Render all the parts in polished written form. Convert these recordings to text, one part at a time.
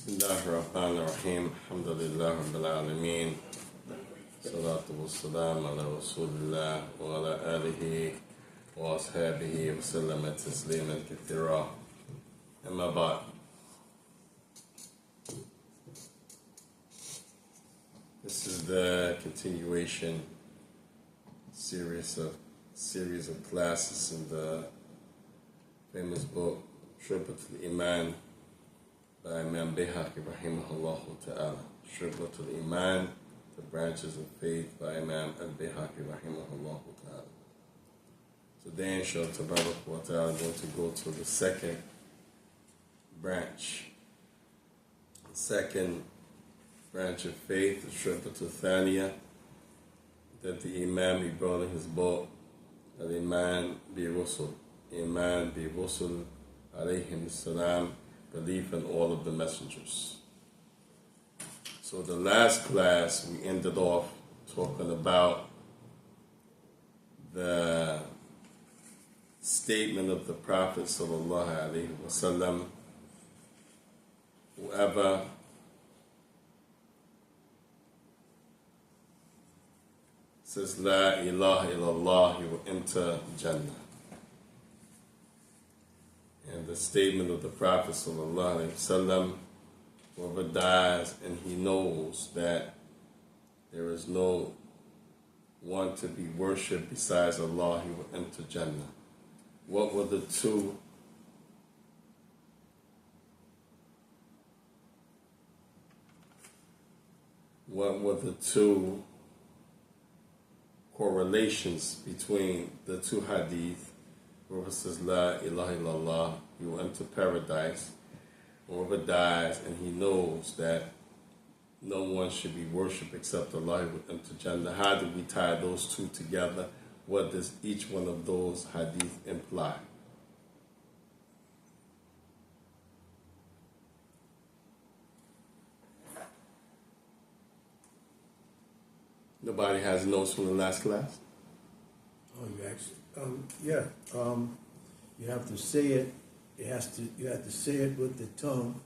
Bismillahirrahmanirrahim. Alhamdulillah Rabbil Alameen. Salatu wassalam ala Rasulillah wa ala alihi wa ashabihi wa sallam tasliman kathira. Amma ba'd. This is the continuation series of classes in the famous book Shu'ab al-Imam by Imam Bayhaqi rahimahullah ta'ala. Shu'ab al-Imam, the branches of faith by Imam Bayhaqi rahimahullah ta'ala. Today, inshallah ta'ala, I'm going to go to the second branch. The second branch of faith, the Shu'ab al-Thaniya, that the Imam he brought in his book, Al-Iman bi-Rusul. Iman bi-Rusul alayhim salam, belief in all of the messengers. So the last class we ended off talking about the statement of the Prophet sallallahu alaihi wasallam, whoever says La ilaha illallah, he will enter Jannah. And the statement of the Prophet sallallahu alaihi wasallam, whoever dies and he knows that there is no one to be worshipped besides Allah, he will enter Jannah. What were the two correlations between the two hadith? Whoever says La ilaha illallah, he will enter paradise. Whoever dies and he knows that no one should be worshipped except Allah, he will enter Jannah. How do we tie those two together? What does each one of those hadith imply? Nobody has notes from the last class? Oh, you actually, yeah. You have to say it. You have to say it with the tongue,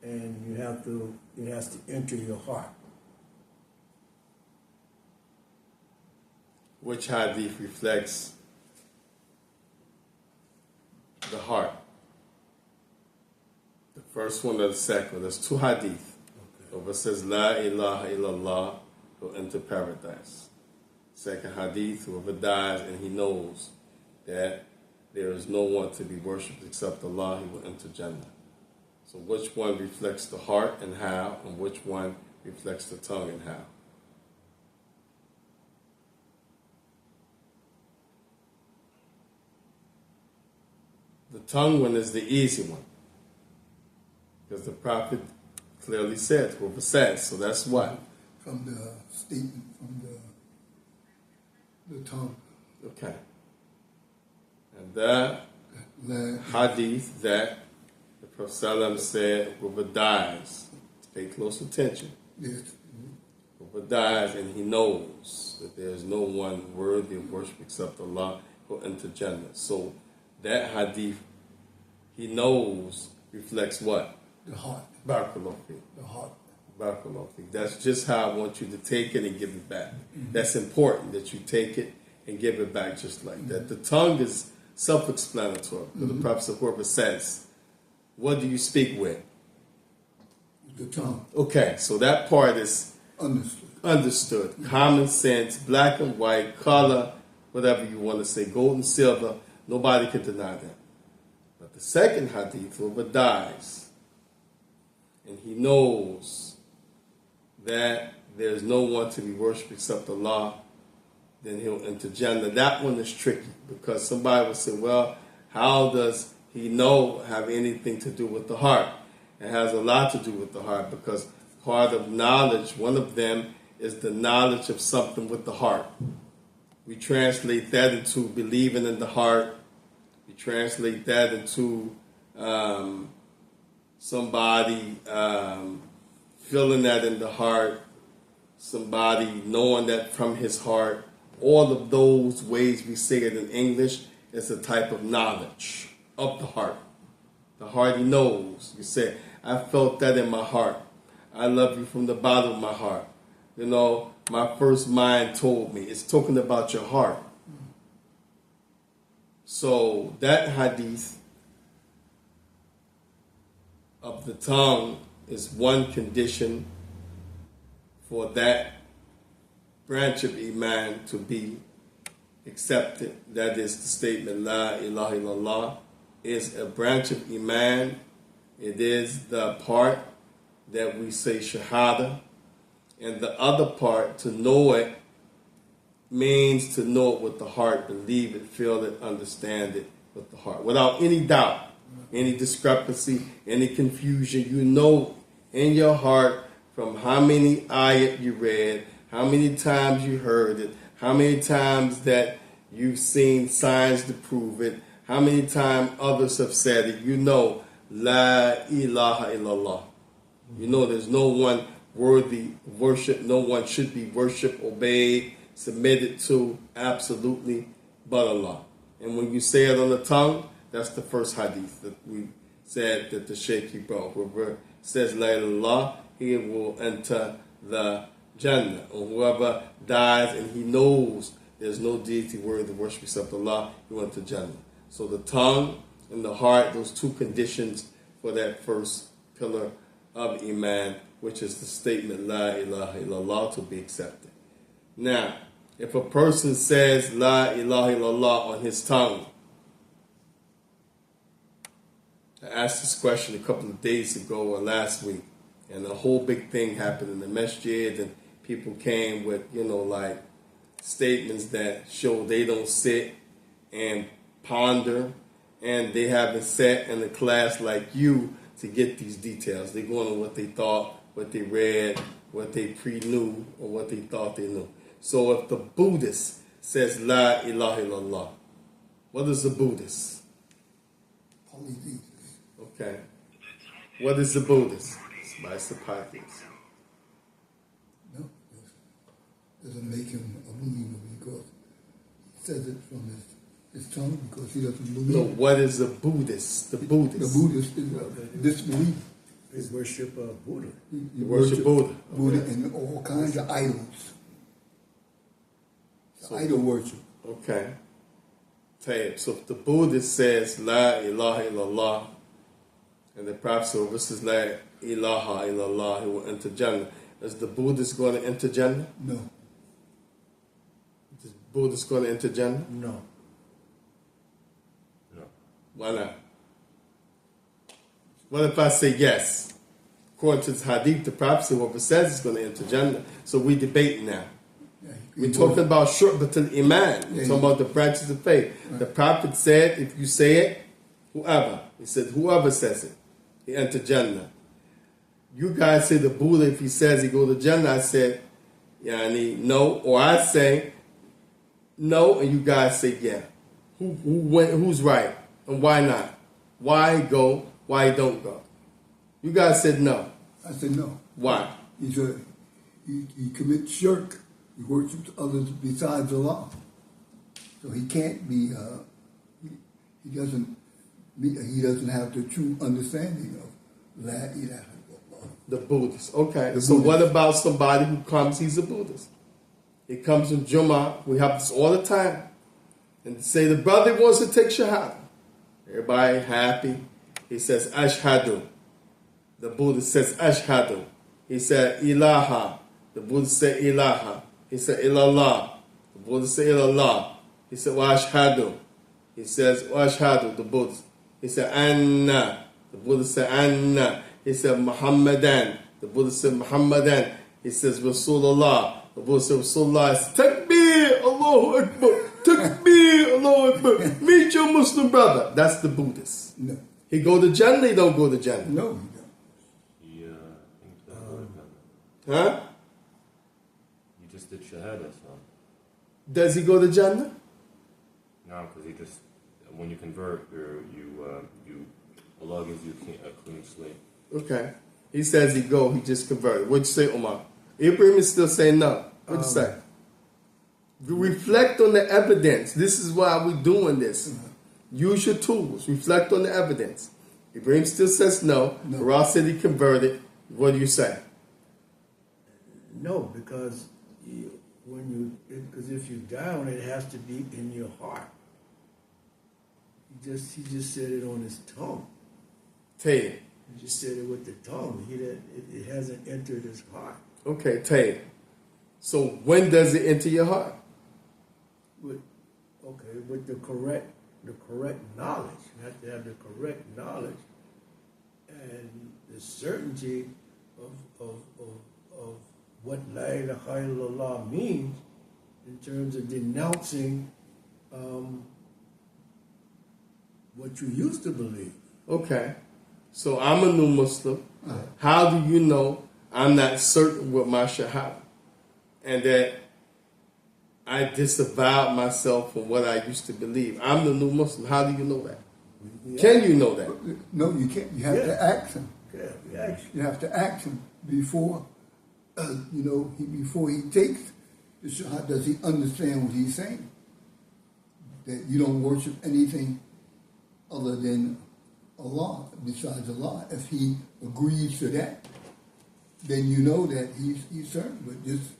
and it has to enter your heart. Which hadith reflects the heart? The first one or the second? There's two hadith. Whoever says La ilaha illallah will enter paradise. Second hadith, whoever dies and he knows that there is no one to be worshipped except Allah, he will enter Jannah. So which one reflects the heart and how, and which one reflects the tongue and how? The tongue one is the easy one, because the Prophet clearly said, whoever says, so that's what? From the statement, from the tongue. Okay. And the hadith that the Prophet ﷺ said, whoever dies, pay close attention. Yes. Whoever dies and he knows that there is no one worthy of worship except Allah, will enter Jannah. So that hadith, he knows, reflects what? The heart. Barakallahu fiik. The heart. Barakallahu fiik. That's just how I want you to take it and give it back. Mm-hmm. That's important that you take it and give it back just like that. The tongue is self-explanatory. The Prophet ﷺ says, what do you speak with? The tongue. Okay, so that part is understood. Common sense, black and white, color, whatever you want to say, gold and silver, nobody can deny that. But the second hadith, whoever dies and he knows that there's no one to be worshipped except Allah, then he'll enter Jannah. That one is tricky, because somebody will say, well, how does he know have anything to do with the heart? It has a lot to do with the heart, because part of knowledge, one of them is the knowledge of something with the heart. We translate that into believing in the heart. We translate that into somebody feeling that in the heart, somebody knowing that from his heart. All of those ways we say it in English is a type of knowledge of the heart. The heart he knows. You say, I felt that in my heart. I love you from the bottom of my heart. You know, my first mind told me. It's talking about your heart. So that hadith of the tongue is one condition for that branch of Iman to be accepted. That is the statement, La ilaha illallah, is a branch of Iman. It is the part that we say Shahada. And the other part, to know it, means to know it with the heart, believe it, feel it, understand it with the heart. Without any doubt, any discrepancy, any confusion, you know in your heart from how many ayat you read, how many times you heard it, how many times that you've seen signs to prove it, how many times others have said it, you know, La ilaha illallah. You know there's no one worthy of worship, no one should be worshipped, obeyed, submitted to, absolutely, but Allah. And when you say it on the tongue, that's the first hadith that we said that the Shaykh he brought. Whoever says La ilaha illallah, he will enter the Jannah. Or whoever dies and he knows there's no deity worthy of worship except Allah, he went to Jannah. So the tongue and the heart, those two conditions for that first pillar of Iman, which is the statement La ilaha illallah, to be accepted. Now, if a person says La ilaha illallah on his tongue, I asked this question a couple of days ago or last week, and a whole big thing happened in the masjid, and people came with, like statements that show they don't sit and ponder, and they haven't sat in a class like you to get these details. They're going on what they thought, what they read, what they pre-knew, or what they thought they knew. So if the Buddhist says La ilaha illallah, what is the Buddhist? Polytheist. Okay. What is the Buddhist? By Sapatis. No, doesn't make him a believer because he says it from his tongue because he doesn't believe. No, what is a Buddhist? The Buddhist. The Buddhist is a disbeliever. They worship Buddha. You worship Buddha. Buddha and all kinds of idols. So, idol worship. Okay. So if the Buddhist says La ilaha illallah, and the Prophet says La ilaha illallah, he will enter Jannah. Is the Buddhist going to enter Jannah? No. Is the Buddhist going to enter Jannah? No. Why not? What if I say yes? According to the hadith, the Prophet whoever says is going to enter Jannah. So we debating now. Yeah, We're talking about Shu'ab al-Imam. We're talking about the branches of faith. Right. The Prophet said, if you say it, whoever. He said, whoever says it, he enter Jannah. You guys say the Buddha, if he says he go to Jannah, I said, no. Or I say no, and you guys say yeah. Who's right? And why not? Why go? Why don't go? You guys said no. I said no. Why? He said he commits shirk. He worships others besides Allah. So he can't be. He doesn't have the true understanding of La ilaha illallah. The Buddhist. Okay. So what about somebody who comes? He's a Buddhist. He comes in Jummah. We have this all the time. And say the brother wants to take Shahada. Everybody happy. He says, Ashhadu. The Buddhist says, Ashhadu. He said, Ilaha. The Buddhist said, Ilaha. He said, Ilallah. The Buddhist said, Ilallah. He said, Wa Ashhadu. He says, Wa Ashhadu, the Buddhist. He said, Anna. The Buddhist said, Anna. He said, Muhammadan. The Buddhist said, Muhammadan. He says, Rasulullah. The Buddhist said, Rasulullah. He said, Takbir, Allahu Akbar. Takbir, Allahu Akbar. Meet your Muslim brother. That's the Buddhist. No. He go to Jannah, he don't go to Jannah. No, he don't. Huh? You just did Shahada, so. Does he go to Jannah? No, because he just, when you convert, Allah gives you a clean slate. Okay. He says he just converted. What'd you say, Omar? Ibrahim is still saying no. What'd you say? You reflect on the evidence. This is why we're doing this. Use your tools. Reflect on the evidence. Ibrahim still says no. No. Ross said he converted. What do you say? No, because because if you're down, it has to be in your heart. He just said it on his tongue. Ted. He just said it with the tongue. It hasn't entered his heart. Okay, Ted. So when does it enter your heart? With the correct knowledge. You have to have the correct knowledge and the certainty of what La ilaha illallah means in terms of denouncing what you used to believe. Okay. So I'm a new Muslim. How do you know I'm not certain with my shahada? And that I disavowed myself from what I used to believe. I'm the new Muslim. How do you know that? Can you know that? No, you can't. You have to ask him. Yeah, we actually. You have to ask him before, before he takes the shahada. Does he understand what he's saying? That you don't worship anything other than Allah, besides Allah. If he agrees to that, then you know that he's certain. But just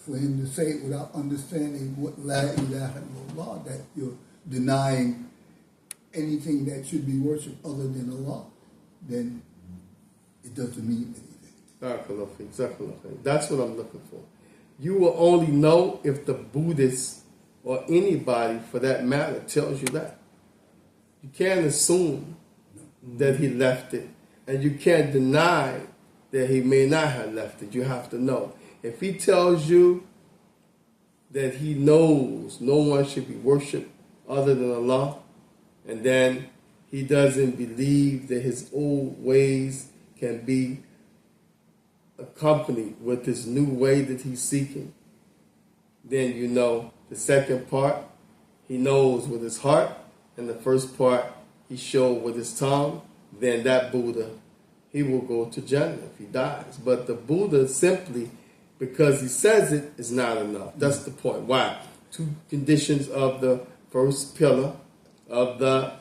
for him to say it without understanding what La ilaha illallah, that you're denying anything that should be worshipped other than Allah, then it doesn't mean anything. Exactly. That's what I'm looking for. You will only know if the Buddhist or anybody for that matter tells you that. You can't assume that he left it, and you can't deny that he may not have left it. You have to know. If he tells you that he knows no one should be worshipped other than Allah, and then he doesn't believe that his old ways can be accompanied with this new way that he's seeking, then you know the second part, he knows with his heart, and the first part, he showed with his tongue, then that Buddha, he will go to Jannah if he dies. But the Buddha simply, because he says it, is not enough. That's the point. Why? Two conditions of the first pillar of the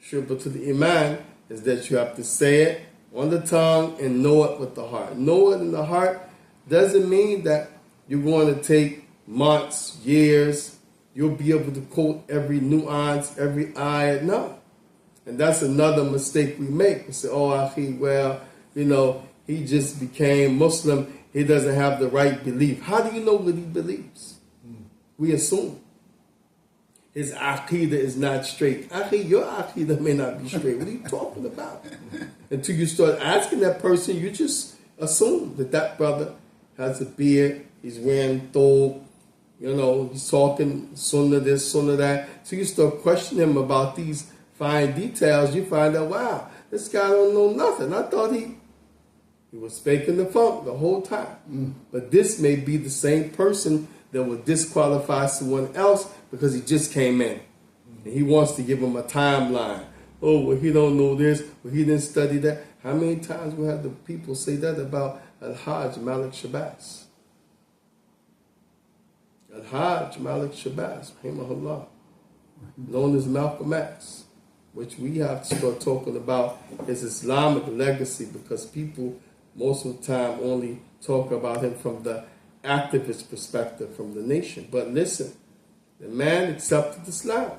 Shu'ab al-Imam is that you have to say it on the tongue and know it with the heart. Know it in the heart doesn't mean that you're going to take months, years, you'll be able to quote every nuance, every ayat. No. And that's another mistake we make. We say, oh, Akhi, well, he just became Muslim. He doesn't have the right belief. How do you know what he believes? We assume. His aqidah is not straight. Akhi, your aqidah may not be straight. What are you talking about? Until you start asking that person, you just assume that brother has a beard, he's wearing thobe, he's talking sunnah this, sunnah that. So you start questioning him about these fine details, you find out, wow, this guy don't know nothing. I thought he was faking the funk the whole time. But this may be the same person that will disqualify someone else because he just came in. And he wants to give him a timeline. Oh, well, he don't know this, well, he didn't study that. How many times we have the people say that about Al-Hajj Malik Shabazz? Al-Hajj Malik Shabazz, rahimahullah, known as Malcolm X, which we have to start talking about his Islamic legacy, because people most of the time only talk about him from the activist perspective from the nation. But listen, the man accepted Islam.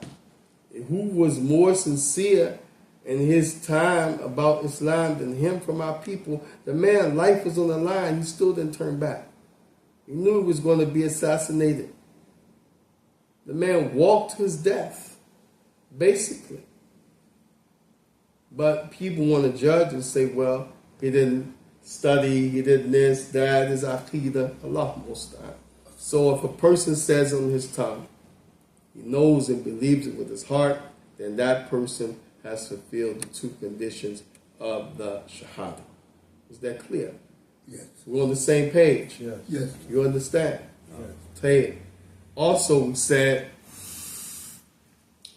Who was more sincere in his time about Islam than him from our people? The man, life was on the line. He still didn't turn back. He knew he was going to be assassinated. The man walked to his death, basically. But people want to judge and say, well, he didn't study, he didn't this, that, his aqidah, Allah musta'an. So if a person says on his tongue, he knows and believes it with his heart, then that person has fulfilled the two conditions of the shahada. Is that clear? Yes. We're on the same page. Yes. You understand? Yes. Tayyib. Also, we said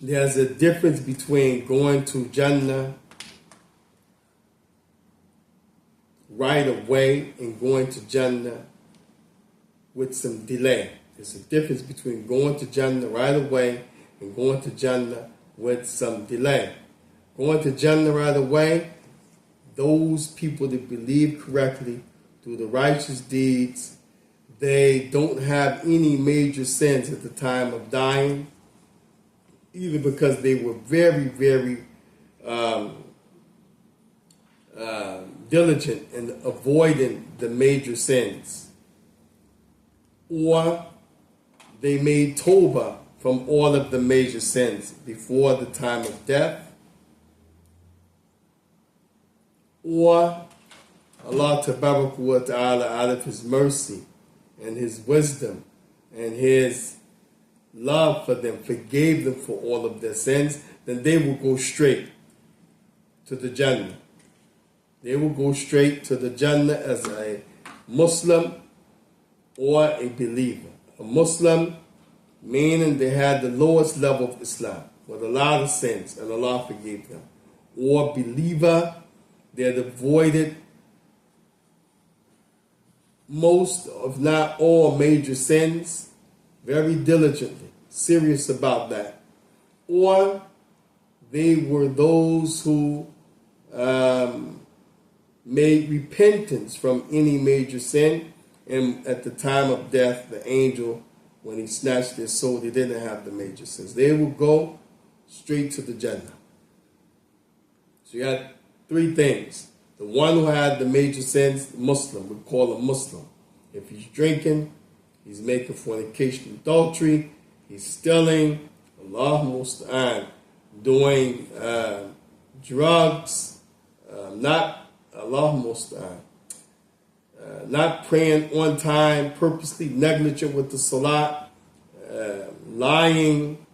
there's a difference between going to Jannah right away and going to Jannah with some delay. There's a difference between going to Jannah right away and going to Jannah with some delay. going to Jannah right away, those people that believe correctly through the righteous deeds, they don't have any major sins at the time of dying, either because they were very, very diligent in avoiding the major sins, or they made tawbah from all of the major sins before the time of death, or Allah Tabaraka wa Ta'ala, out of His mercy and His wisdom and His love for them, forgave them for all of their sins, then they will go straight to the Jannah. They will go straight to the Jannah as a Muslim or a believer. A Muslim, meaning they had the lowest level of Islam with a lot of sins and Allah forgave them. Or believer, they had avoided most, if not all, major sins very diligently, serious about that. Or they were those who made repentance from any major sin, and at the time of death, the angel, when he snatched their soul, they didn't have the major sins. They will go straight to the Jannah. So you had three things. The one who had the major sins, Muslim, we call him Muslim. If he's drinking, he's making fornication, adultery, he's stealing, Allah musta'an, doing drugs, not Allah musta'an, not praying on time, purposely negligent with the salat, lying,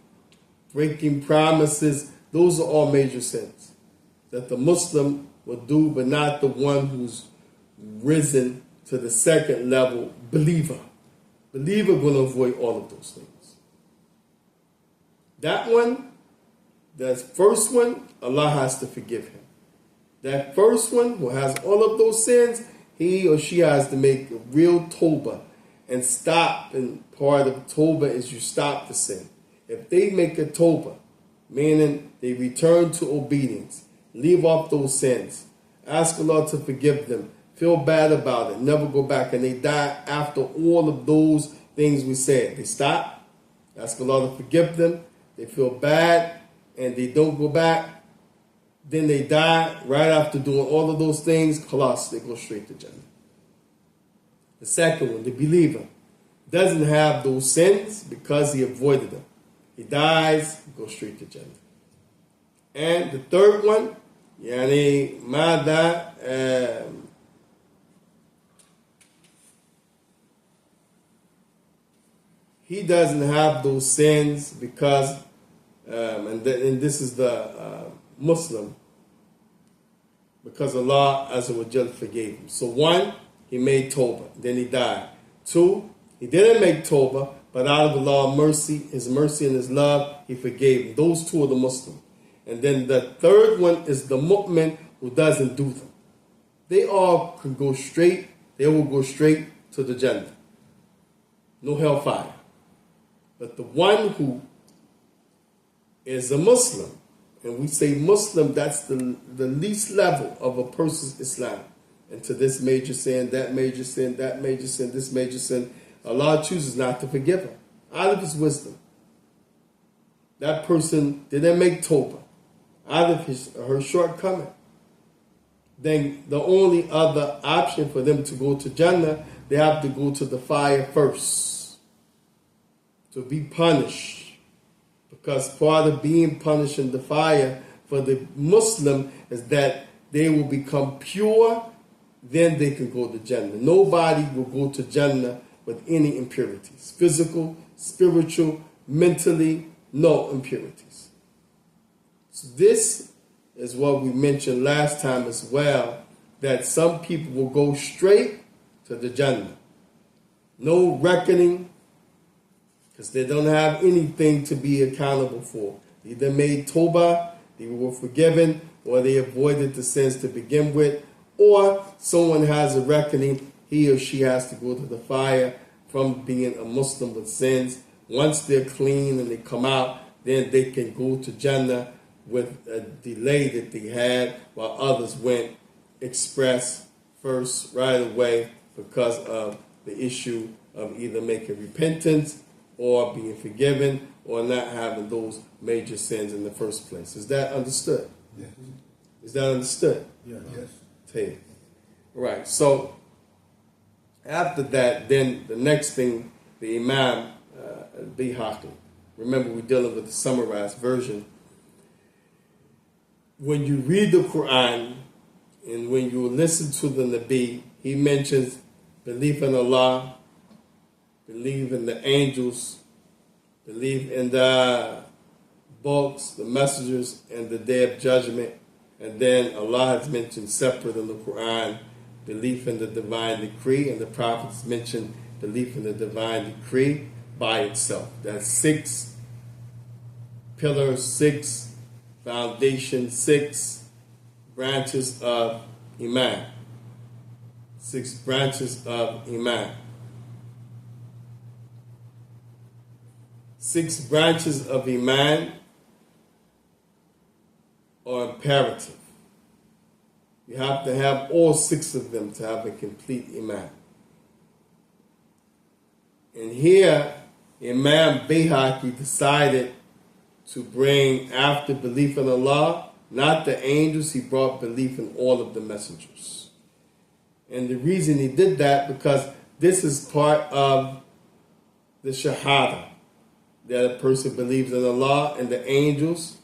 breaking promises. Those are all major sins that the Muslim will do, but not the one who's risen to the second level believer. Believer going to avoid all of those things. That one, that first one, Allah has to forgive him. That first one who has all of those sins, he or she has to make a real tawbah and stop. And part of tawbah is you stop the sin. If they make a tawbah, meaning they return to obedience, leave off those sins, ask Allah to forgive them, feel bad about it, never go back, and they die after all of those things we said. They stop, ask Allah to forgive them, they feel bad, and they don't go back. Then they die right after doing all of those things. Khalas, they go straight to Jannah. The second one, the believer, doesn't have those sins because he avoided them. He dies, he goes straight to Jannah. And the third one, yani mada, he doesn't have those sins because, and this is the Muslim, because Allah Azza wa Jal forgave him. So one, he made tawbah, then he died. Two, he didn't make tawbah, but out of Allah's mercy, His mercy and His love, He forgave him. Those two are the Muslim. And then the third one is the mu'min who doesn't do them. They all can go straight, they will go straight to the Jannah. No hellfire. But the one who is a Muslim, and we say Muslim, that's the least level of a person's Islam. And to this major sin, that major sin, that major sin, this major sin, Allah chooses not to forgive him out of His wisdom. That person didn't make tawbah out of her shortcoming. Then the only other option for them to go to Jannah, they have to go to the fire first to be punished. Because part of being punished in the fire for the Muslim is that they will become pure, then they can go to Jannah. Nobody will go to Jannah with any impurities. Physical, spiritual, mentally, no impurities. So this is what we mentioned last time as well, that some people will go straight to the Jannah. No reckoning, because they don't have anything to be accountable for. They either made tawbah, they were forgiven, or they avoided the sins to begin with, or someone has a reckoning, he or she has to go to the fire from being a Muslim with sins. Once they're clean and they come out, then they can go to Jannah with a delay that they had, while others went express first right away because of the issue of either making repentance or being forgiven or not having those major sins in the first place. Is that understood? Yes. Is that understood? Yeah. Yes. Okay. Right. So after that, then the next thing, the Imam Bayhaqi. Remember, we're dealing with the summarized version. When you read the Quran and when you listen to the Nabi, he mentions belief in Allah, believe in the angels, believe in the books, the messengers, and the day of judgment. And then Allah has mentioned separate in the Quran belief in the divine decree, and the prophets mentioned belief in the divine decree by itself. That's 6 pillars, 6 foundations, 6 branches of Iman. 6 branches of Iman. 6 branches of Iman are imperative. You have to have all 6 of them to have a complete Iman. And here, Imam Bayhaqi decided to bring, after belief in Allah, not the angels, he brought belief in all of the messengers. And the reason he did that, because this is part of the Shahada, that a person believes in Allah and the angels.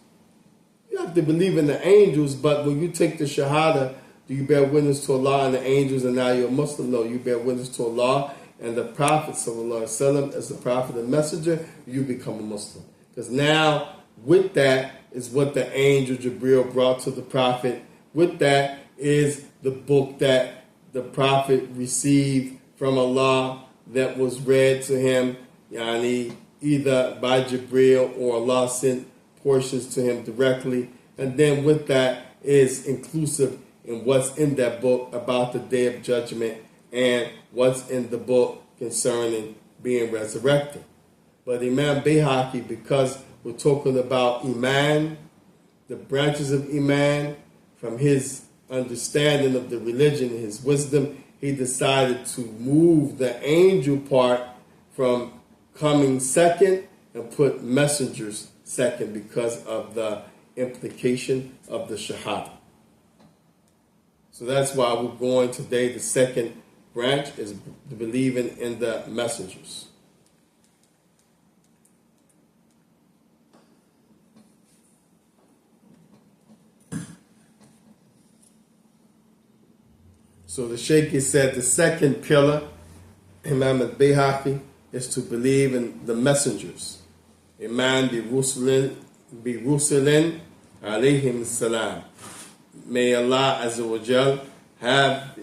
You have to believe in the angels, but when you take the Shahada, do you bear witness to Allah and the angels and now you're a Muslim? No, you bear witness to Allah and the Prophet ﷺ as the Prophet and Messenger, you become a Muslim. Because now, with that is what the angel Jibreel brought to the Prophet. With that is the book that the Prophet received from Allah that was read to him, yani either by Jibreel or Allah sent portions to him directly. And then with that is inclusive in what's in that book about the day of judgment and what's in the book concerning being resurrected. But Imam Bayhaqi, because we're talking about Iman, the branches of Iman, from his understanding of the religion, his wisdom, he decided to move the angel part from coming second and put messengers second because of the implication of the Shahada. So that's why we're going today. The second branch is believing in the messengers. So the Shaykh said the second pillar, Imam al-Bayhaqi, is to believe in the messengers. Iman bi rusulin alayhim salam. May Allah Azza wa Jal have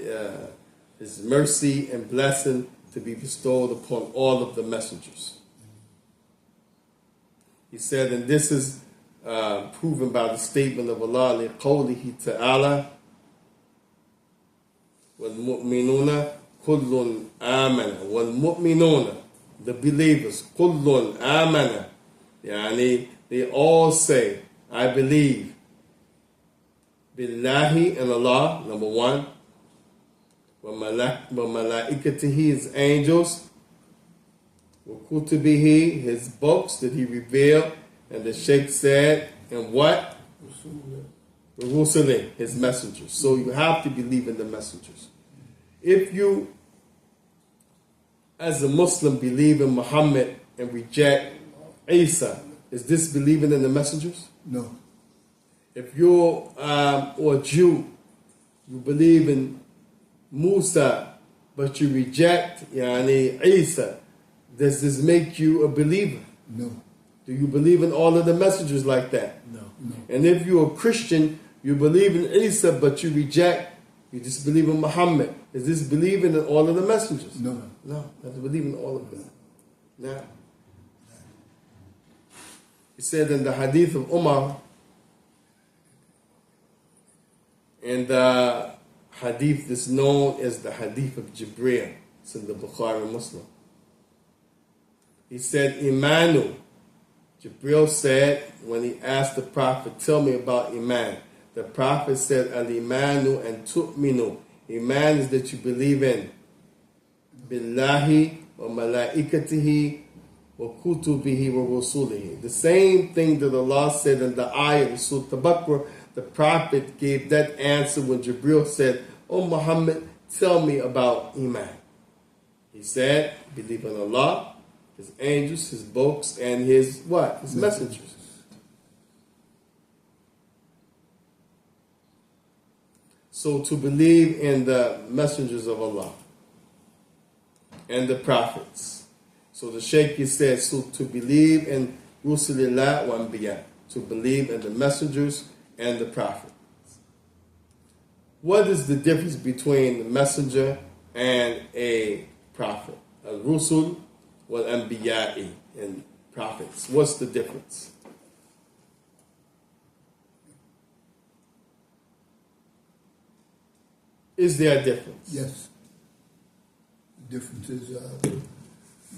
His mercy and blessing to be bestowed upon all of the messengers. He said, and this is proven by the statement of Allah, لِقَوْلِهِ تَعَالَى وَالْمُؤْمِنُونَ كُلٌّ آمَنَ وَالْمُؤْمِنُونَ, the believers, كُلٌّ آمَنَ, yani they all say, I believe billahi and Allah, number 1, wa malaikatihi, his angels, wa kutubihi, his books that he revealed, and the Shaykh said, and what? Rusulin, his messengers. So you have to believe in the messengers. If you, as a Muslim, believe in Muhammad and reject Isa, is this believing in the messengers? No. If you're or a Jew, you believe in Musa, but you reject Isa, does this make you a believer? No. Do you believe in all of the messengers like that? No. And if you're a Christian, you believe in Isa, but you just believe in Muhammad. Is this believing in all of the messengers? No. No, that's believing in all of them. Now, he said in the hadith of Umar, and the hadith is known as the hadith of Jibreel. It's in the Bukhari Muslim. He said, Imanu Jibril said, when he asked the Prophet, tell me about Iman. The Prophet said, Al-Imanu and tu'minu. Iman is that you believe in Billahi wa malaikatihi wa kutubihi wa rusulihi. The same thing that Allah said in the ayah of Surah Al-Baqarah. The Prophet gave that answer when Jibril said, "Oh Muhammad, tell me about Iman." He said, believe in Allah, His angels, His books, and His what? His messengers. So to believe in the messengers of Allah and the prophets. So the Shaykh said, so to believe in Rusulillah wa Anbiya, to believe in the messengers and the prophets. What is the difference between the messenger and a prophet? Al-Rusul wal Anbiya'i, and prophets. What's the difference? Is there a difference? Yes. The difference is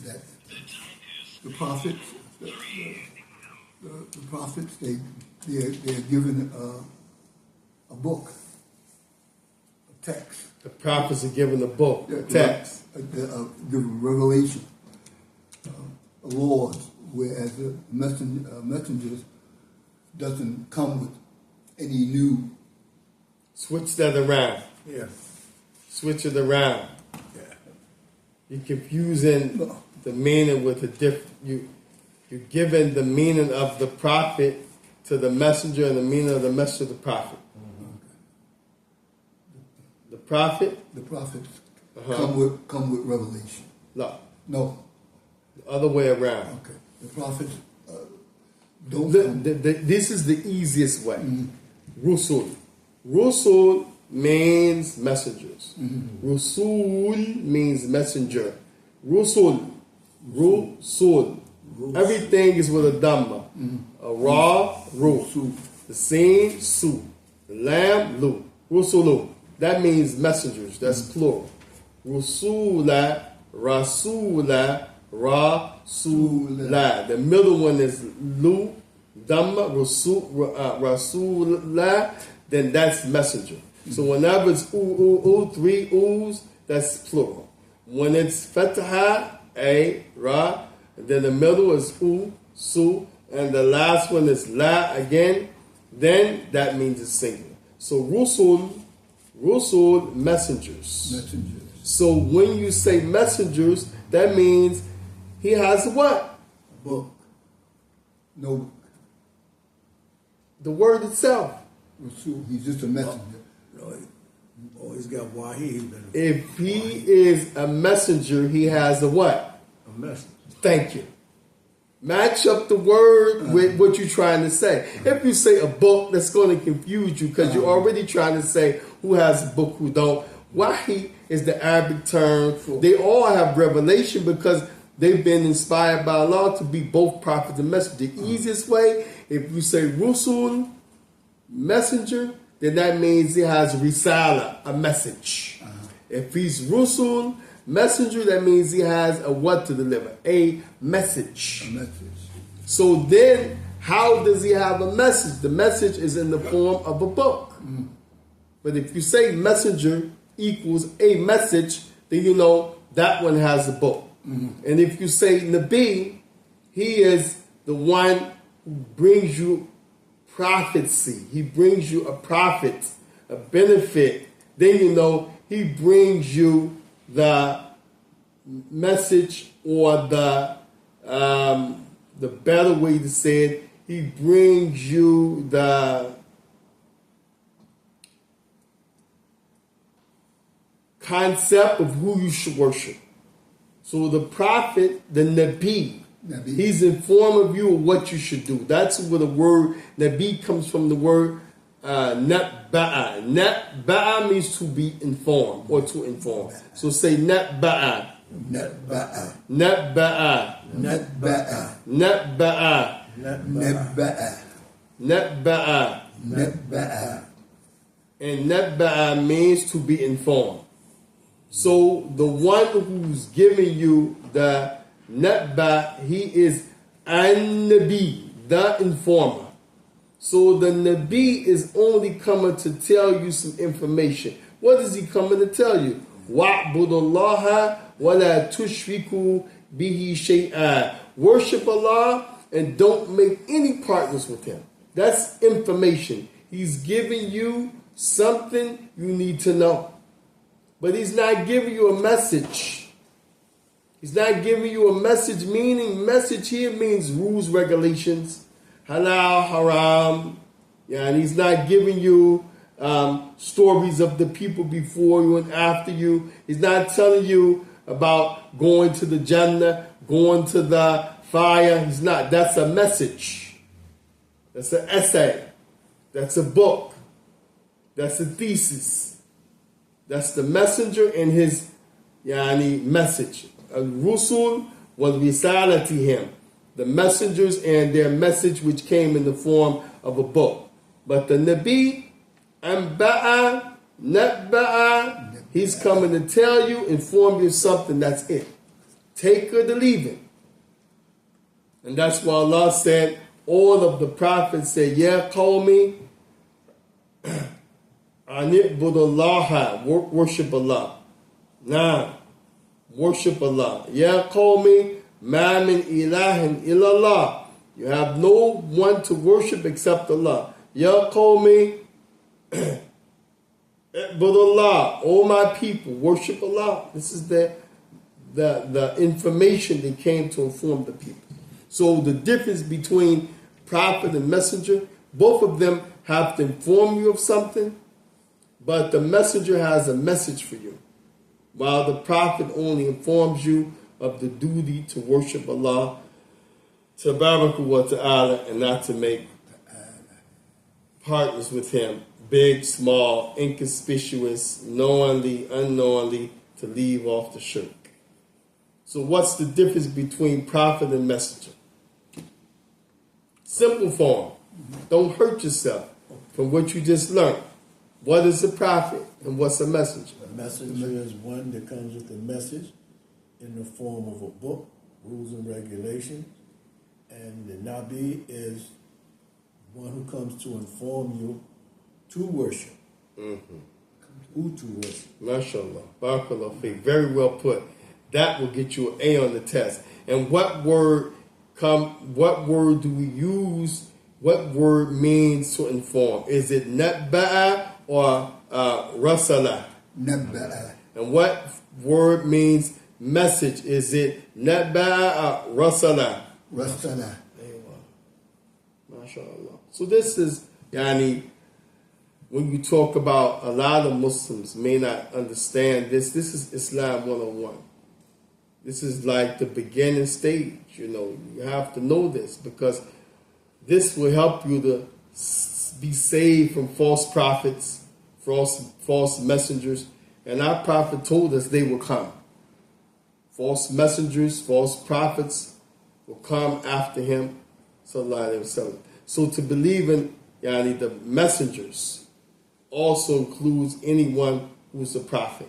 that the prophets, the prophets, they're given a book, a text. The prophets are given a book, a text. Given revelation, laws, whereas the messengers doesn't come with any new. Switch that around. Yeah. Switch it around. Yeah. You're confusing the meaning with a different. You're giving the meaning of the prophet to the messenger and the meaning of the messenger to the prophet. The prophet. The prophets come with revelation. No. The other way around. Okay. The prophets don't. This is the easiest way. Rusul. Rusul means messengers. Rusul means messenger. Rusul. Rusul. Everything is with a dhamma. A ra, ru. The sin, su. The lamb, lu. Rusulu. That means messengers. That's plural. Rusula, rasula, rasula. The middle one is lu, dhamma, rasula. Then that's messenger. So whenever it's three oo's, that's plural. When it's fataha, a, ra, and then the middle is su, and the last one is la again, then that means it's singular. So rusul, messengers. So when you say messengers, that means he has what? A book. No book. The word itself. Rasul, he's just a messenger. No, he always got wahi. If he is a messenger, he has a what? A message. Thank you. Match up the word with what you're trying to say. If you say a book, that's going to confuse you because you're already trying to say who has a book, who don't. Wahi is the Arabic term. They all have revelation because they've been inspired by Allah to be both prophet and messenger. The easiest way, if you say Rusul, messenger, then that means he has risala, a message. If he's Rusul, messenger, that means he has a what to deliver? A message. A message. So then, how does he have a message? The message is in the form of a book. But if you say messenger equals a message, then you know that one has a book. And if you say Nabi, he is the one who brings you prophecy. He brings you a profit, a benefit. Then you know he brings you the message, or the better way to say it, he brings you the concept of who you should worship. So the prophet, the Nabi, he's informed of you of what you should do. That's where the word Nabi comes from, the word Natba'a. Natba'a means to be informed or to inform. So say Natba'a. Natba'a. Natba'a. Natba'a. Natba'a. Natba'a. Natba'a. Natba'a. And Natba'a means to be informed. So the one who's giving you the Natba, he is An-Nabi, the informer. So the Nabi is only coming to tell you some information. What is he coming to tell you? Wa'budullaha wa la tushriku bihi shay'a. Worship Allah and don't make any partners with him. That's information. He's giving you something you need to know. But he's not giving you a message. He's not giving you a message, meaning message here means rules, regulations, halal, haram. Yeah, and he's not giving you stories of the people before you and after you. He's not telling you about going to the Jannah, going to the fire. He's not. That's a message. That's an essay. That's a book. That's a thesis. That's the messenger and his message. Al-Rusul was risalatihim, the messengers and their message which came in the form of a book. But the Nabi, Anba'a, Natba'a, he's coming to tell you, inform you of something, that's it. Take it or leave it. And that's why Allah said, all of the prophets said, Ya qawmi, Ani'budullaha, worship Allah. Now, worship Allah. Ya qawmi, ma min ilahin illallah. You have no one to worship except Allah. Ya qawmi, Ibudullah, all my people, worship Allah. This is the information that came to inform the people. So the difference between prophet and messenger, both of them have to inform you of something, but the messenger has a message for you, while the prophet only informs you of the duty to worship Allah, tabaraka wa ta'ala, and not to make partners with him, big, small, inconspicuous, knowingly, unknowingly, to leave off the shirk. So what's the difference between prophet and messenger? Simple form. Don't hurt yourself from what you just learned. What is a prophet and what's a messenger? A messenger is one that comes with a message in the form of a book, rules and regulations. And the Nabi is one who comes to inform you to worship. Mm-hmm. Who to worship. MashaAllah. Barakallah fiqh. Very well put. That will get you an A on the test. And what word do we use? What word means to inform? Is it natba'a or rasala? Natba'a. And what word means message? Is it natba'a or rasala? Rasala. MashaAllah. So this is, when you talk about, a lot of Muslims may not understand this. This is Islam 101. This is like the beginning stage, You have to know this because this will help you to be saved from false prophets, false messengers. And our prophet told us they will come. False messengers, false prophets will come after him. Sallallahu Alaihi Wasallam. So to believe in the messengers also includes anyone who's a prophet.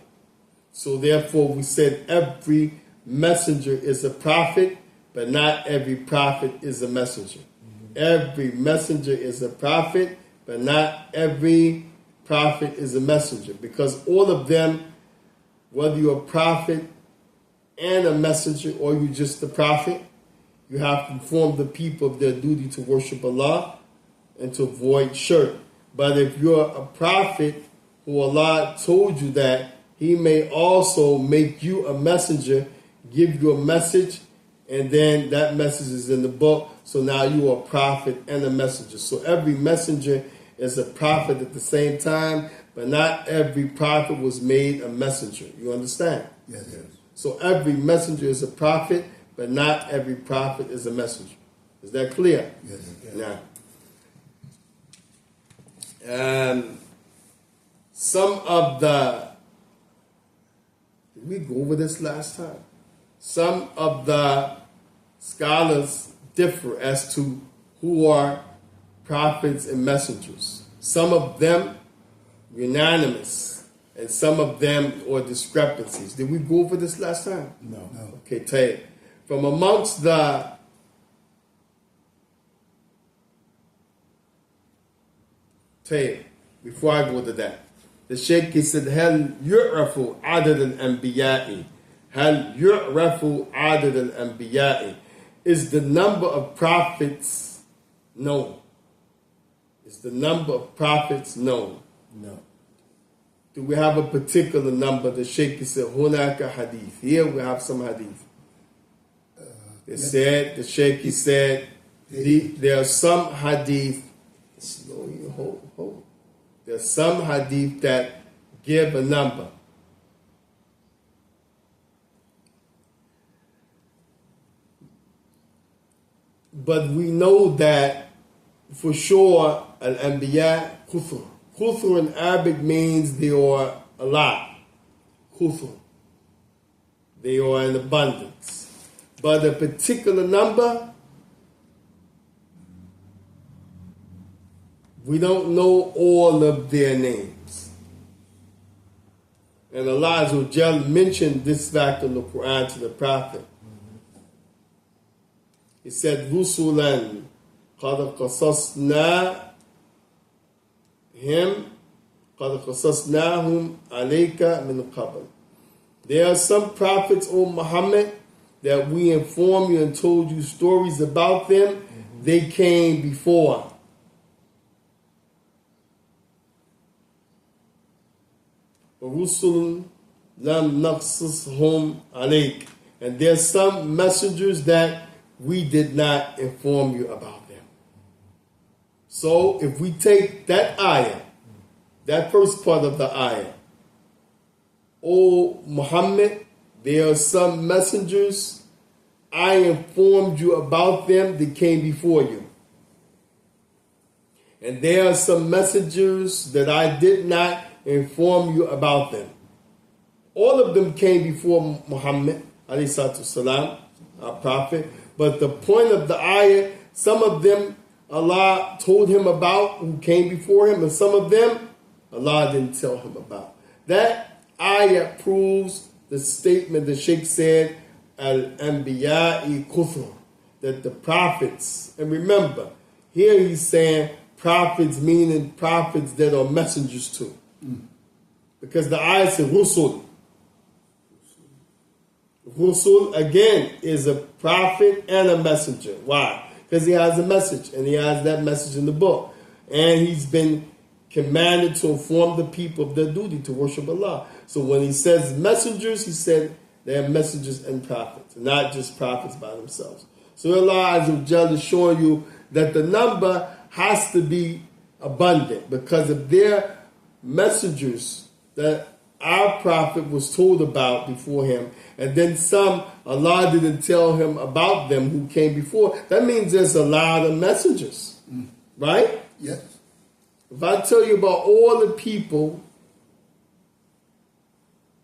So therefore we said every messenger is a prophet, but not every prophet is a messenger. Mm-hmm. Every messenger is a prophet, but not every prophet is a messenger. Because all of them, whether you're a prophet and a messenger or you're just a prophet, you have to inform the people of their duty to worship Allah and to avoid shirk. But if you're a prophet who Allah told you that, He may also make you a messenger, give you a message, and then that message is in the book. So now you are a prophet and a messenger. So every messenger is a prophet at the same time, but not every prophet was made a messenger. You understand? Yes. So every messenger is a prophet, but not every prophet is a messenger. Is that clear? Yes. Now, some of the, did we go over this last time? Some of the scholars differ as to who are prophets and messengers. Some of them unanimous, and some of them are discrepancies. Did we go over this last time? No. Okay, tell you. From amongst the طيب, before I go to that, the Sheikh he said, هل يعرف عدد الأنبياء? هل يعرف عدد الأنبياء? Is the number of prophets known? Is the number of prophets known? No. Do we have a particular number? The Sheikh said, هناك hadith. Here we have some hadith. They said, the Sheikh he said, there are some hadith. Hold. There's some hadith that give a number. But we know that for sure, al-anbiya kuthur. Kuthur in Arabic means they are a lot. Kuthur. They are in abundance. But a particular number, we don't know all of their names. And Allah Azza wa Jal mentioned this fact in the Quran to the Prophet. He said, رُسُلًا قَدْ قَصَصْنَاهُمْ عَلَيْكَ مِنْ قَبْلِ. There are some prophets, O Muhammad, that we informed you and told you stories about them. They came before. رُسُلٌ لَمْ نَقْصُصْهُمْ عَلَيْكَ. And there's some messengers that we did not inform you about them. So if we take that ayah, that first part of the ayah, O Muhammad, there are some messengers, I informed you about them that came before you. And there are some messengers that I did not inform you about them. All of them came before Muhammad, alayhi salatu salam, our prophet. But the point of the ayah, some of them Allah told him about who came before him, and some of them Allah didn't tell him about. That ayah proves the statement the Sheikh said, Al-Anbiya'i Kuthur, that the prophets, and remember, here he's saying prophets meaning prophets that are messengers to. Because the ayah says Rusul. Rusul, again, is a prophet and a messenger. Why? Because he has a message, and he has that message in the book. And he's been commanded to inform the people of their duty to worship Allah. So when he says messengers, he said they are messengers and prophets, not just prophets by themselves. So Allah Azza wa Jalla is showing you that the number has to be abundant because of their messengers that our prophet was told about before him, and then some Allah didn't tell him about them who came before. That means there's a lot of messengers, right? Yes. If I tell you about all the people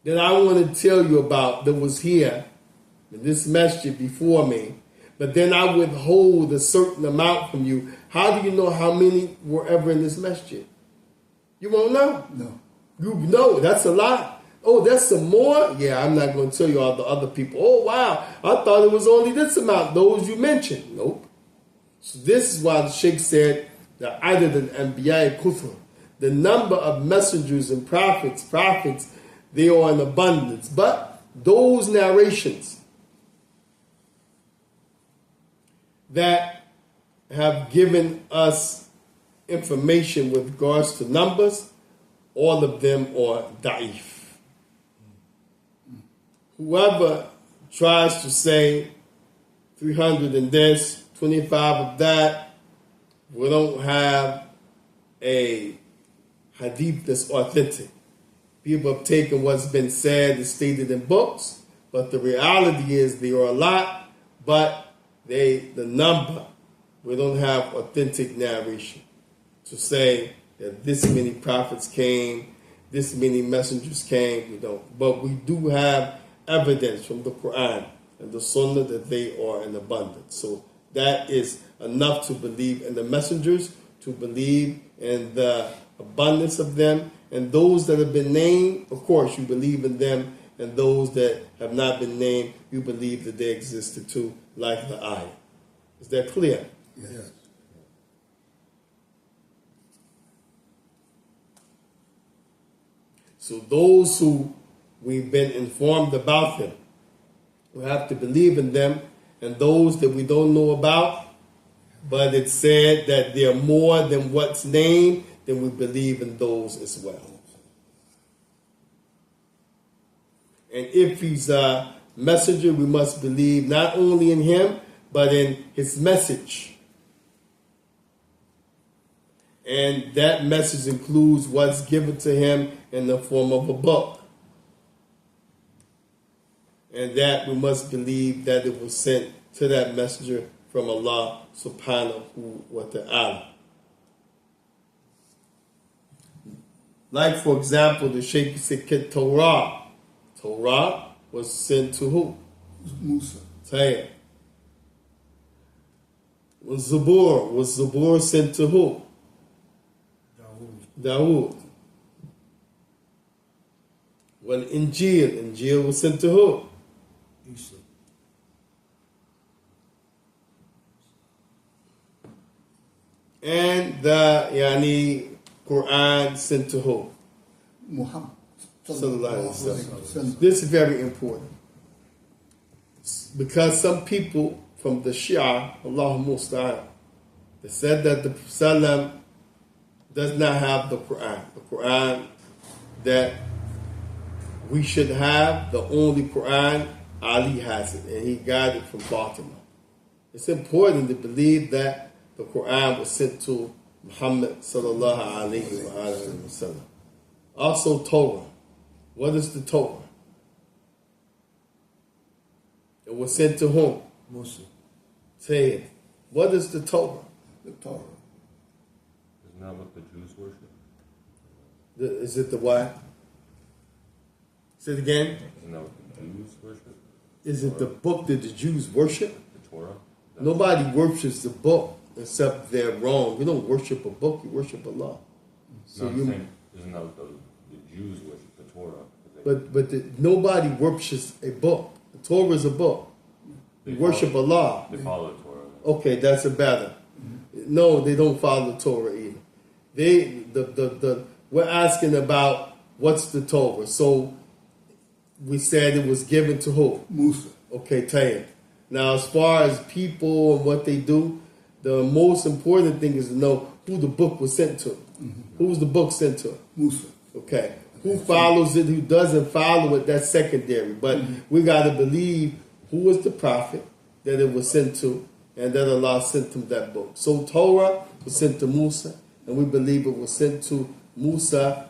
that I want to tell you about that was here in this masjid before me, but then I withhold a certain amount from you, how do you know how many were ever in this masjid? You won't know. No. You know, that's a lot. Oh, that's some more? Yeah, I'm not going to tell you all the other people. Oh, wow, I thought it was only this amount, those you mentioned. Nope. So this is why the Sheikh said, the adad al-anbiya kuthur, the number of messengers and prophets, they are in abundance. But those narrations that have given us information with regards to numbers, all of them are da'if. Whoever tries to say 300 and this, 25 of that, we don't have a hadith that's authentic. People have taken what's been said and stated in books, but the reality is there are a lot, but the number, we don't have authentic narration to say that this many prophets came, this many messengers came. We don't. But we do have evidence from the Quran and the Sunnah that they are in abundance. So that is enough to believe in the messengers, to believe in the abundance of them. And those that have been named, of course, you believe in them. And those that have not been named, you believe that they existed too, like the ayah. Is that clear? Yes. So those who we've been informed about them, we have to believe in them, and those that we don't know about, but it's said that they're more than what's named, then we believe in those as well. And if he's a messenger, we must believe not only in him, but in his message. And that message includes what's given to him in the form of a book. And that we must believe that it was sent to that messenger from Allah subhanahu wa ta'ala. Like, for example, the Shaykh said Torah. Torah was sent to who? Musa. Say was Zabur sent to who? Dawood. Well, Injil was sent to who? Isa. And the Quran sent to who? Muhammad. Sallallahu Alaihi Wasallam. This is very important. Because some people from the Shia, Allahu Musta'an, they said that the Prophet does not have the Quran. The Quran that we should have, the only Quran, Ali has it, and he got it from Fatima. It's important to believe that the Quran was sent to Muhammad sallallahu alaihi wa sallam. Also Torah. What is the Torah? It was sent to whom? Musa. Say it. What is the Torah? The Torah. Isn't that what the Jews worship? Is it the what? Say it again. Isn't that what the Jews worship? Is it the book that the Jews worship? The Torah? Nobody worships the book except they're wrong. You don't worship a book, you worship Allah. So No, I'm saying, isn't that what the Jews worship? The Torah? Nobody worships a book. The Torah is a book. You worship Allah. They follow the Torah. Okay, that's a better. No, they don't follow the Torah either. We're asking about what's the Torah. So we said it was given to who? Musa. Okay, Tayyip. Now, as far as people and what they do, the most important thing is to know who the book was sent to. Who was the book sent to? Musa. Okay. Who follows it, who doesn't follow it, that's secondary. But we got to believe who was the prophet that it was sent to, and that Allah sent him that book. So Torah was sent to Musa, and we believe it was sent to Musa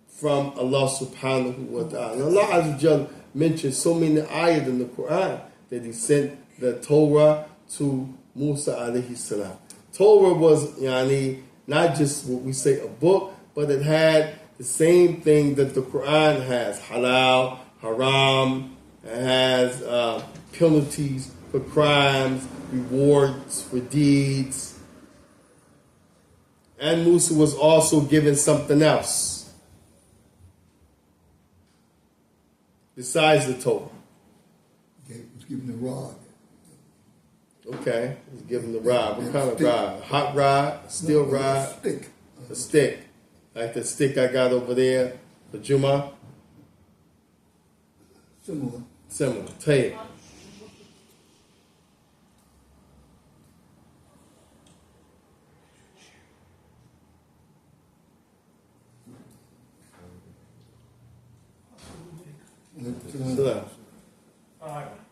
from Allah subhanahu wa ta'ala. And Allah Azza wa Jalla mentioned so many ayat in the Quran that he sent the Torah to Musa alayhi salam. Torah was not just what we say a book, but it had the same thing that the Quran has. Halal, haram, it has penalties for crimes, rewards for deeds. And Musa was also given something else besides the Torah. Okay, was given the rod. Okay, he's given the rod. What kind of rod? A hot rod? Steel rod? Stick. A stick. Like the stick I got over there for Juma? Similar. Similar. Tape. Salam.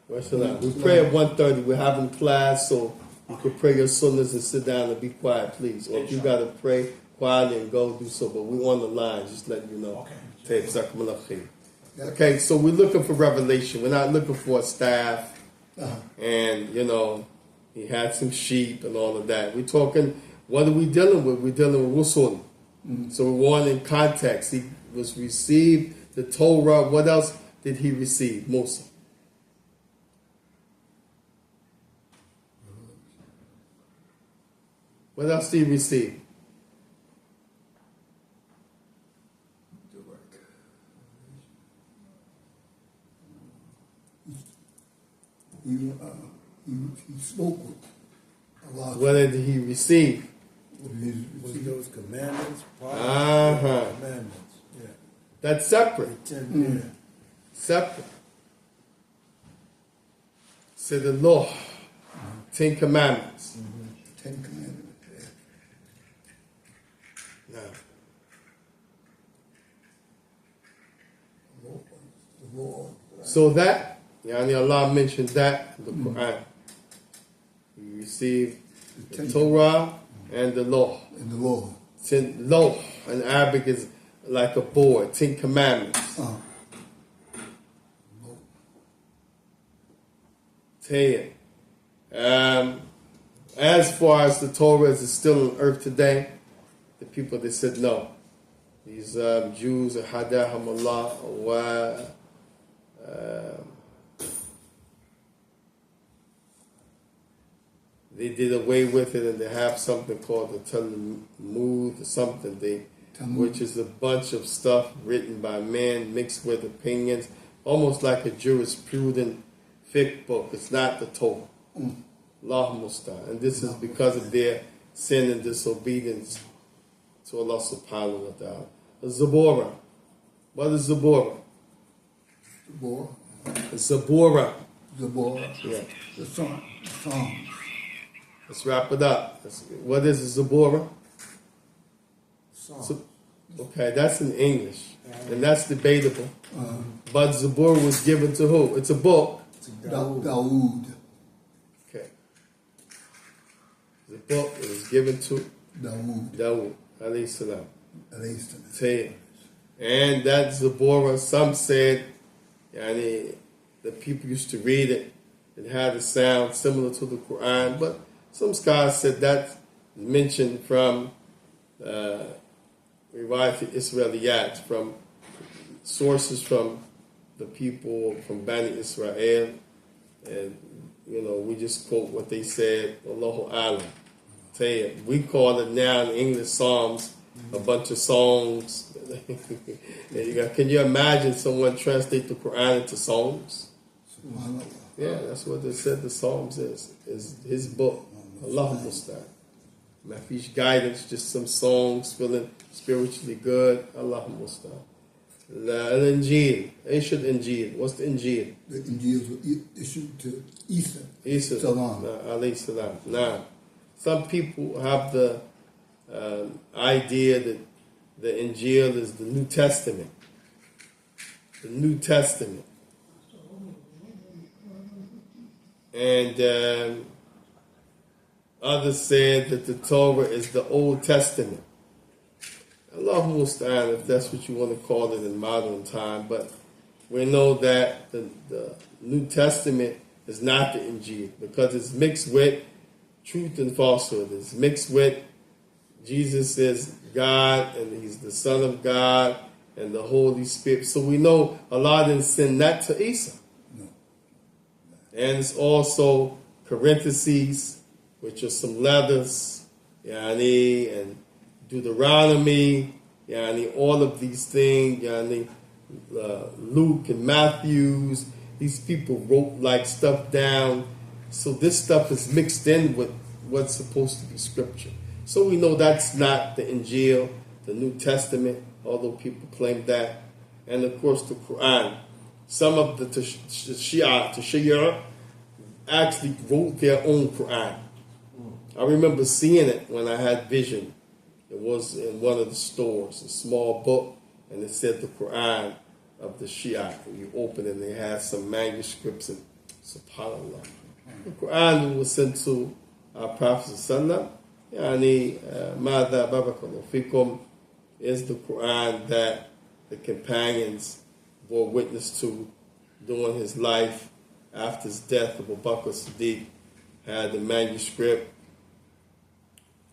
Where's Salam? We pray at 1:30. We're having class, so you could pray your sunnahs and sit down and be quiet, please. Or if you got to pray quietly and go, do so. But we on the line, just letting you know. Okay. Okay, so we're looking for revelation. We're not looking for a staff. And, he had some sheep and all of that. We're talking, what are we dealing with? We're dealing with Rusul. So we want in context. He was received the Torah. What else did he receive? Musa. What else did he receive? He spoke with Allah. What did he receive? Was those commandments? Commandments, yeah. That's separate. Separate. So the law, 10 Commandments. 10 Commandments. Now, The law. so that, Yani Allah mentioned that in the Quran. You receive the Torah and the law. And the law. 10 law in Arabic is like a board, 10 Commandments. 10. As far as the Torah is still on earth today, the people that said no. These Jews, hadahum Allah, they did away with it, and they have something called the Talmud or something, which is a bunch of stuff written by men mixed with opinions, almost like a jurisprudent fiqh book. It's not the Torah. Allah Musta'an. And this is because of their sin and disobedience to Allah subhanahu wa ta'ala. Zabura. What is Zabura? Zabor. Zabura. Zabor. Yeah. The song. Songs. Let's wrap it up. What is a Zabura? Song. Okay, that's in English. And that's debatable. But Zabur was given to who? It's a book. Dawood. Okay. The book was given to Dawood. Dawood, alayhi salam. Alayhi salam. Tayyib. And that Zabura, some said, yani, the people used to read it. It had a sound similar to the Quran, but some scholars said that's mentioned from Riwayat Israeliyat, from sources from the people from Bani Israel. And, we just quote what they said, Allahu Alam. Tayyib. We call it now in English Psalms, a bunch of songs. Can you imagine someone translate the Quran into songs? Yeah, that's what they said the Psalms is his book. Allah Musta'an. Mafish guidance, just some songs, feeling spiritually good. Allah Musta'an. Al-Injil. Ancient Injil. What's the Injil? The Injils were issued to Isa. Isa. Salam. Alayhi salam. Now, some people have the idea that the Injil is the New Testament. The New Testament. And others said that the Torah is the Old Testament. Allah Musta'an, if that's what you want to call it in modern time. But we know that the New Testament is not the Injil because it's mixed with truth and falsehood. It's mixed with Jesus is God and He's the Son of God and the Holy Spirit. So we know Allah didn't send that to Isa. And it's also parentheses, which are some letters, yani, and Deuteronomy, yani, all of these things, yani, Luke and Matthews. These people wrote like stuff down. So this stuff is mixed in with what's supposed to be scripture. So we know that's not the Injil, the New Testament, although people claim that. And of course the Quran. Some of the Shia actually wrote their own Quran. I remember seeing it when I had vision. It was in one of the stores, a small book, and it said the Quran of the Shia. And you open it and they had some manuscripts and subhanAllah. The Quran was sent to our Prophet Sallallahu Yani Mada Barakallahu Fikum is the Quran that the companions bore witness to during his life. After his death, Abu Bakr Siddiq had the manuscript.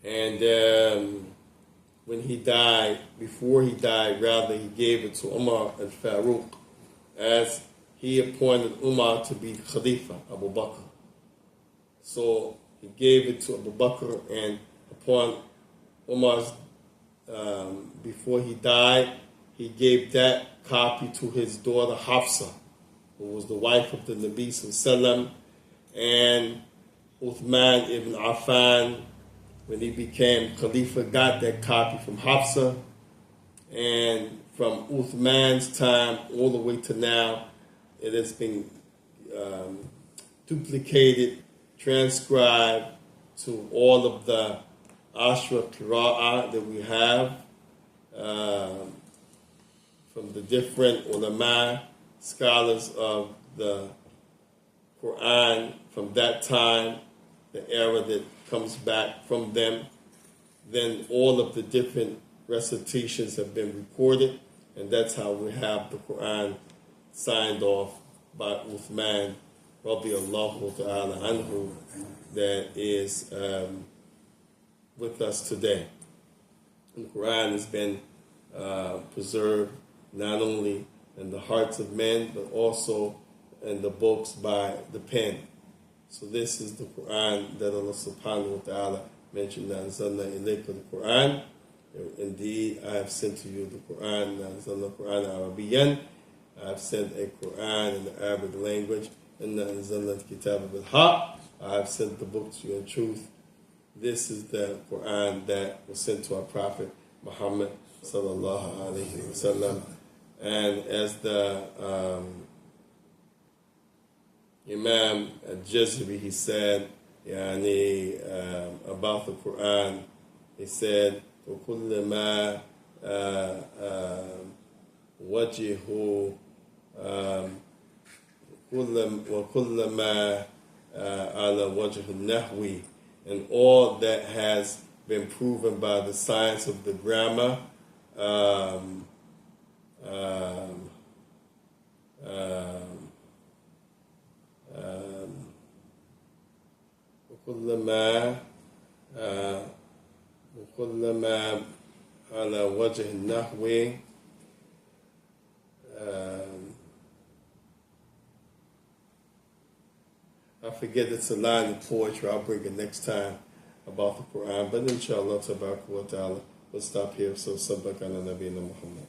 And when he died, before he died, rather, he gave it to Umar al-Faruq as he appointed Umar to be Khalifa, Abu Bakr. So he gave it to Abu Bakr, and upon Umar's, before he died, he gave that copy to his daughter Hafsa, who was the wife of the Nabi Sallallahu, and Uthman ibn Affan, when he became Khalifa, got that copy from Hafsa. And from Uthman's time all the way to now, it has been duplicated, transcribed to all of the Ashra Qira'ah that we have from the different ulama, scholars of the Quran from that time, the era that comes back from them. Then all of the different recitations have been recorded, and that's how we have the Quran signed off by Uthman radiyallahu ta'ala anhu, that is with us today. The Quran has been preserved not only in the hearts of men, but also in the books by the pen. So this is the Quran that Allah subhanahu wa ta'ala mentioned, Anzalna ilayka al-Quran. Indeed, I have sent to you the Quran, Anzalna Quran Arabiyan. I have sent a Quran in the Arabic language, and Anzalna al-Kitab bil-Haq. I have sent the book to you in truth. This is the Quran that was sent to our Prophet Muhammad sallallahu alaihi wasallam. And as the Imam al-Jazari, he said, about the Quran, he said, وَكُلَّ مَا وَجِهُ وَكُلَّ مَا عَلَى وَجْهِ النَّحْوِ, and all that has been proven by the science of the grammar, وكل ما على وجه النحو I forget, it's a line of poetry. I'll bring it next time about the Quran. But inshallah, tabarak wa ta'ala, we'll stop here. So, sabak ala nabiyina Muhammad.